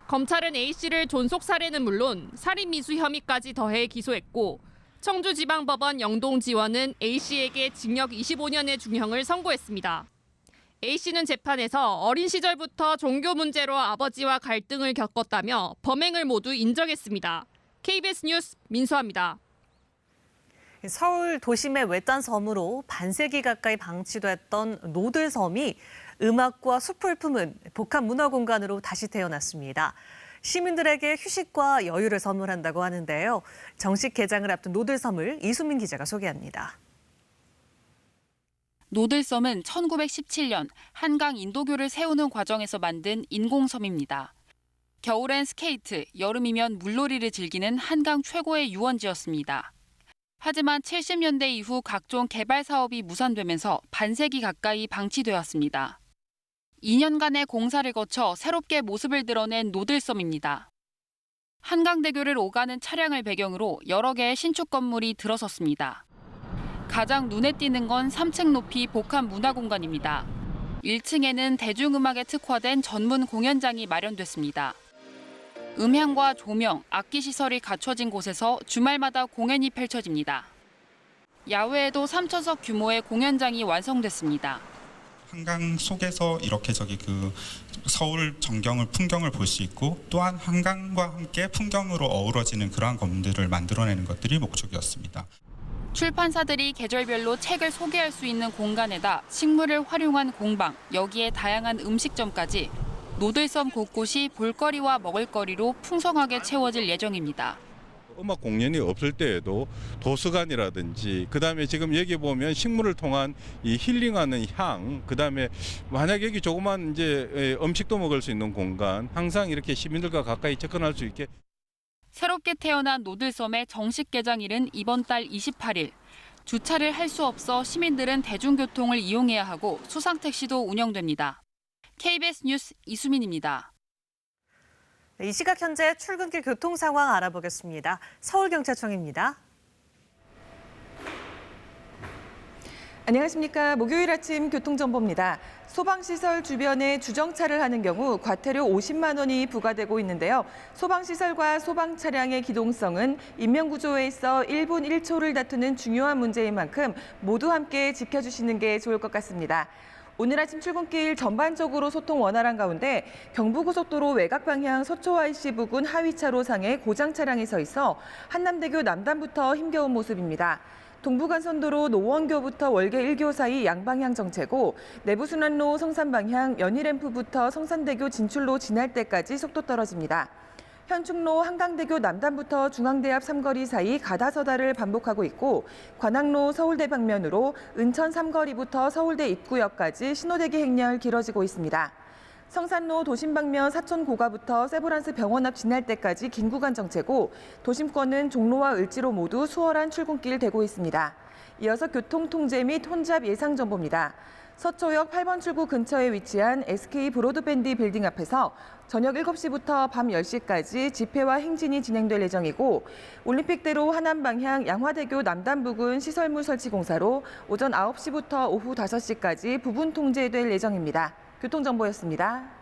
검찰은 A씨를 존속살해는 물론 살인미수 혐의까지 더해 기소했고 청주지방법원 영동지원은 A씨에게 징역 25년의 중형을 선고했습니다. A씨는 재판에서 어린 시절부터 종교 문제로 아버지와 갈등을 겪었다며 범행을 모두 인정했습니다. KBS 뉴스 민수아입니다. 서울 도심의 외딴 섬으로 반세기 가까이 방치됐던 노들섬이 음악과 숲을 품은 복합 문화 공간으로 다시 태어났습니다. 시민들에게 휴식과 여유를 선물한다고 하는데요. 정식 개장을 앞둔 노들섬을 이수민 기자가 소개합니다. 노들섬은 1917년 한강 인도교를 세우는 과정에서 만든 인공섬입니다. 겨울엔 스케이트, 여름이면 물놀이를 즐기는 한강 최고의 유원지였습니다. 하지만 70년대 이후 각종 개발 사업이 무산되면서 반세기 가까이 방치되었습니다. 2년간의 공사를 거쳐 새롭게 모습을 드러낸 노들섬입니다. 한강대교를 오가는 차량을 배경으로 여러 개의 신축 건물이 들어섰습니다. 가장 눈에 띄는 건 3층 높이 복합 문화공간입니다. 1층에는 대중음악에 특화된 전문 공연장이 마련됐습니다. 음향과 조명, 악기 시설이 갖춰진 곳에서 주말마다 공연이 펼쳐집니다. 야외에도 3천석 규모의 공연장이 완성됐습니다. 한강 속에서 이렇게 서울 풍경을 볼 수 있고 또한 한강과 함께 풍경으로 어우러지는 그러한 건물들을 만들어내는 것들이 목적이었습니다. 출판사들이 계절별로 책을 소개할 수 있는 공간에다 식물을 활용한 공방, 여기에 다양한 음식점까지 노들섬 곳곳이 볼거리와 먹을거리로 풍성하게 채워질 예정입니다. 음악 공연이 없을 때에도 도서관이라든지 그다음에 지금 여기 보면 식물을 통한 이 힐링하는 향, 그다음에 만약 여기 조그만 이제 음식도 먹을 수 있는 공간, 항상 이렇게 시민들과 가까이 접근할 수 있게. 새롭게 태어난 노들섬의 정식 개장일은 이번 달 28일. 주차를 할 수 없어 시민들은 대중교통을 이용해야 하고 수상택시도 운영됩니다. KBS 뉴스 이수민입니다. 이 시각 현재 출근길 교통 상황 알아보겠습니다. 서울경찰청입니다. 안녕하십니까. 목요일 아침 교통정보입니다. 소방시설 주변에 주정차를 하는 경우 과태료 50만 원이 부과되고 있는데요. 소방시설과 소방차량의 기동성은 인명구조에 있어 1분 1초를 다투는 중요한 문제인 만큼 모두 함께 지켜주시는 게 좋을 것 같습니다. 오늘 아침 출근길 전반적으로 소통 원활한 가운데 경부고속도로 외곽 방향 서초IC 부근 하위차로상에 고장 차량이 서 있어 한남대교 남단부터 힘겨운 모습입니다. 동부간선도로 노원교부터 월계 1교 사이 양방향 정체고 내부순환로 성산 방향 연희램프부터 성산대교 진출로 지날 때까지 속도 떨어집니다. 현충로 한강대교 남단부터 중앙대 앞 삼거리 사이 가다서다를 반복하고 있고 관악로 서울대 방면으로 은천 삼거리부터 서울대 입구역까지 신호대기 행렬 길어지고 있습니다. 성산로 도심 방면 사천 고가부터 세브란스 병원 앞 지날 때까지 긴 구간 정체고 도심권은 종로와 을지로 모두 수월한 출근길 되고 있습니다. 이어서 교통통제 및 혼잡 예상 정보입니다. 서초역 8번 출구 근처에 위치한 SK 브로드밴드 빌딩 앞에서 저녁 7시부터 밤 10시까지 집회와 행진이 진행될 예정이고 올림픽대로 하남 방향 양화대교 남단 부근 시설물 설치 공사로 오전 9시부터 오후 5시까지 부분 통제될 예정입니다. 교통정보였습니다.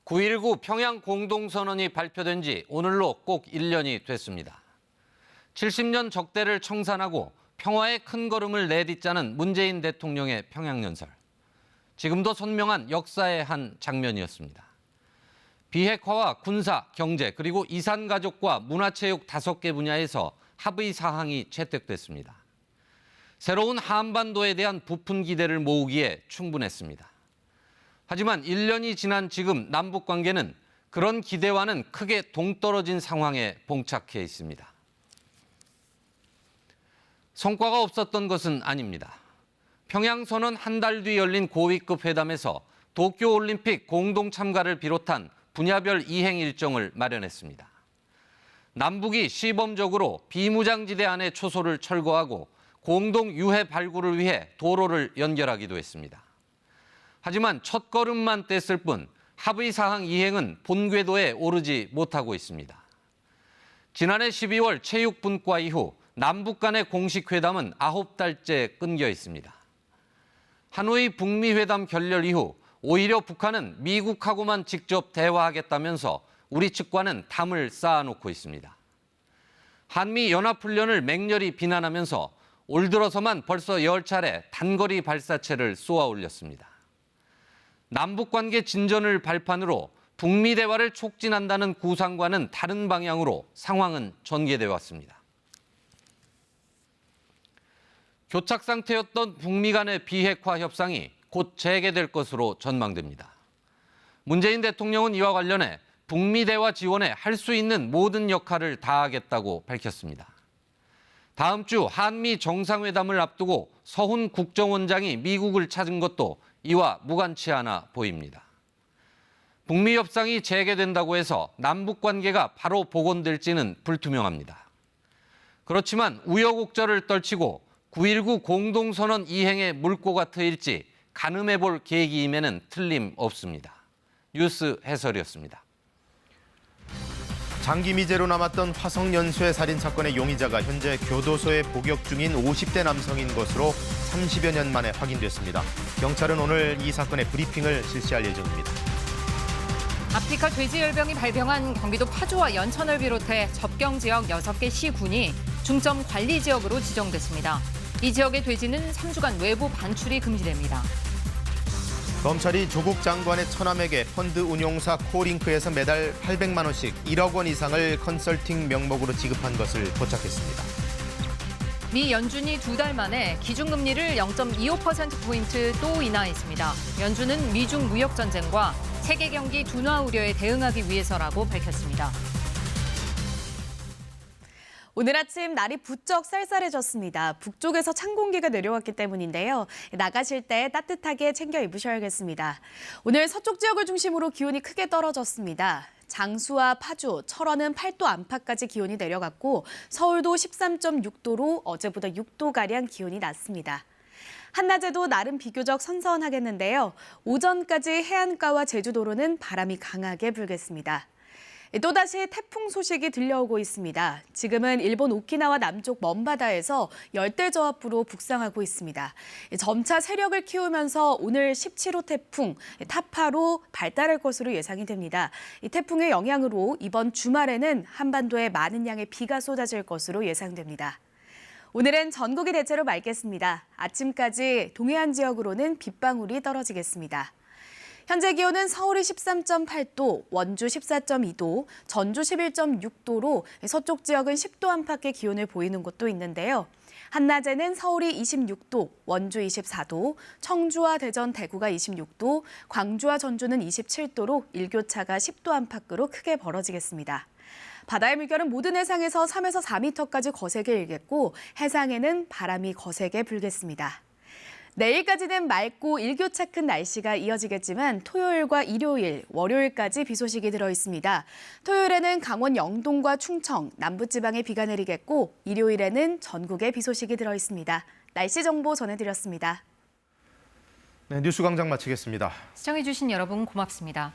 (9.19) 평양 공동선언이 발표된 지 오늘로 꼭 1년이 됐습니다. 70년 적대를 청산하고 평화의 큰 걸음을 내딛자는 문재인 대통령의 평양연설. 지금도 선명한 역사의 한 장면이었습니다. 비핵화와 군사, 경제, 그리고 이산가족과 문화체육 5개 분야에서 합의 사항이 채택됐습니다. 새로운 한반도에 대한 부푼 기대를 모으기에 충분했습니다. 하지만 1년이 지난 지금 남북 관계는 그런 기대와는 크게 동떨어진 상황에 봉착해 있습니다. 성과가 없었던 것은 아닙니다. 평양선언 한 달 뒤 열린 고위급 회담에서 도쿄올림픽 공동 참가를 비롯한 분야별 이행 일정을 마련했습니다. 남북이 시범적으로 비무장지대 안의 초소를 철거하고 공동 유해 발굴을 위해 도로를 연결하기도 했습니다. 하지만 첫걸음만 뗐을 뿐 합의 사항 이행은 본궤도에 오르지 못하고 있습니다. 지난해 12월 체육 분과 이후 남북 간의 공식 회담은 9달째 끊겨 있습니다. 하노이 북미 회담 결렬 이후 오히려 북한은 미국하고만 직접 대화하겠다면서 우리 측과는 담을 쌓아놓고 있습니다. 한미 연합훈련을 맹렬히 비난하면서 올 들어서만 벌써 10차례 단거리 발사체를 쏘아 올렸습니다. 남북관계 진전을 발판으로 북미 대화를 촉진한다는 구상과는 다른 방향으로 상황은 전개돼 왔습니다. 교착 상태였던 북미 간의 비핵화 협상이 곧 재개될 것으로 전망됩니다. 문재인 대통령은 이와 관련해 북미 대화 지원에 할 수 있는 모든 역할을 다하겠다고 밝혔습니다. 다음 주 한미 정상회담을 앞두고 서훈 국정원장이 미국을 찾은 것도 이와 무관치 않아 보입니다. 북미 협상이 재개된다고 해서 남북 관계가 바로 복원될지는 불투명합니다. 그렇지만 우여곡절을 떨치고 9.19 공동선언 이행의 물꼬가 트일지 가늠해 볼 계기임에는 틀림없습니다. 뉴스 해설이었습니다. 장기 미제로 남았던 화성 연쇄 살인 사건의 용의자가 현재 교도소에 복역 중인 50대 남성인 것으로 30여 년 만에 확인됐습니다. 경찰은 오늘 이 사건의 브리핑을 실시할 예정입니다. 아프리카 돼지열병이 발병한 경기도 파주와 연천을 비롯해 접경 지역 6개 시군이 중점 관리 지역으로 지정됐습니다. 이 지역의 돼지는 3주간 외부 반출이 금지됩니다. 검찰이 조국 장관의 처남에게 펀드 운용사 코링크에서 매달 800만 원씩 1억 원 이상을 컨설팅 명목으로 지급한 것을 포착했습니다. 미 연준이 2달 만에 기준금리를 0.25%포인트 또 인하했습니다. 연준은 미중 무역 전쟁과 세계 경기 둔화 우려에 대응하기 위해서라고 밝혔습니다. 오늘 아침 날이 부쩍 쌀쌀해졌습니다. 북쪽에서 찬 공기가 내려왔기 때문인데요. 나가실 때 따뜻하게 챙겨 입으셔야겠습니다. 오늘 서쪽 지역을 중심으로 기온이 크게 떨어졌습니다. 장수와 파주, 철원은 8도 안팎까지 기온이 내려갔고 서울도 13.6도로 어제보다 6도가량 기온이 낮습니다. 한낮에도 날은 비교적 선선하겠는데요. 오전까지 해안가와 제주도로는 바람이 강하게 불겠습니다. 또다시 태풍 소식이 들려오고 있습니다. 지금은 일본 오키나와 남쪽 먼바다에서 열대저압부로 북상하고 있습니다. 점차 세력을 키우면서 오늘 17호 태풍 타파로 발달할 것으로 예상이 됩니다. 이 태풍의 영향으로 이번 주말에는 한반도에 많은 양의 비가 쏟아질 것으로 예상됩니다. 오늘은 전국이 대체로 맑겠습니다. 아침까지 동해안 지역으로는 빗방울이 떨어지겠습니다. 현재 기온은 서울이 13.8도, 원주 14.2도, 전주 11.6도로 서쪽 지역은 10도 안팎의 기온을 보이는 곳도 있는데요. 한낮에는 서울이 26도, 원주 24도, 청주와 대전, 대구가 26도, 광주와 전주는 27도로 일교차가 10도 안팎으로 크게 벌어지겠습니다. 바다의 물결은 모든 해상에서 3에서 4m까지 거세게 일겠고 해상에는 바람이 거세게 불겠습니다. 내일까지는 맑고 일교차 큰 날씨가 이어지겠지만 토요일과 일요일, 월요일까지 비 소식이 들어 있습니다. 토요일에는 강원 영동과 충청, 남부지방에 비가 내리겠고 일요일에는 전국에 비 소식이 들어 있습니다. 날씨 정보 전해드렸습니다. 네, 뉴스광장 마치겠습니다. 시청해주신 여러분 고맙습니다.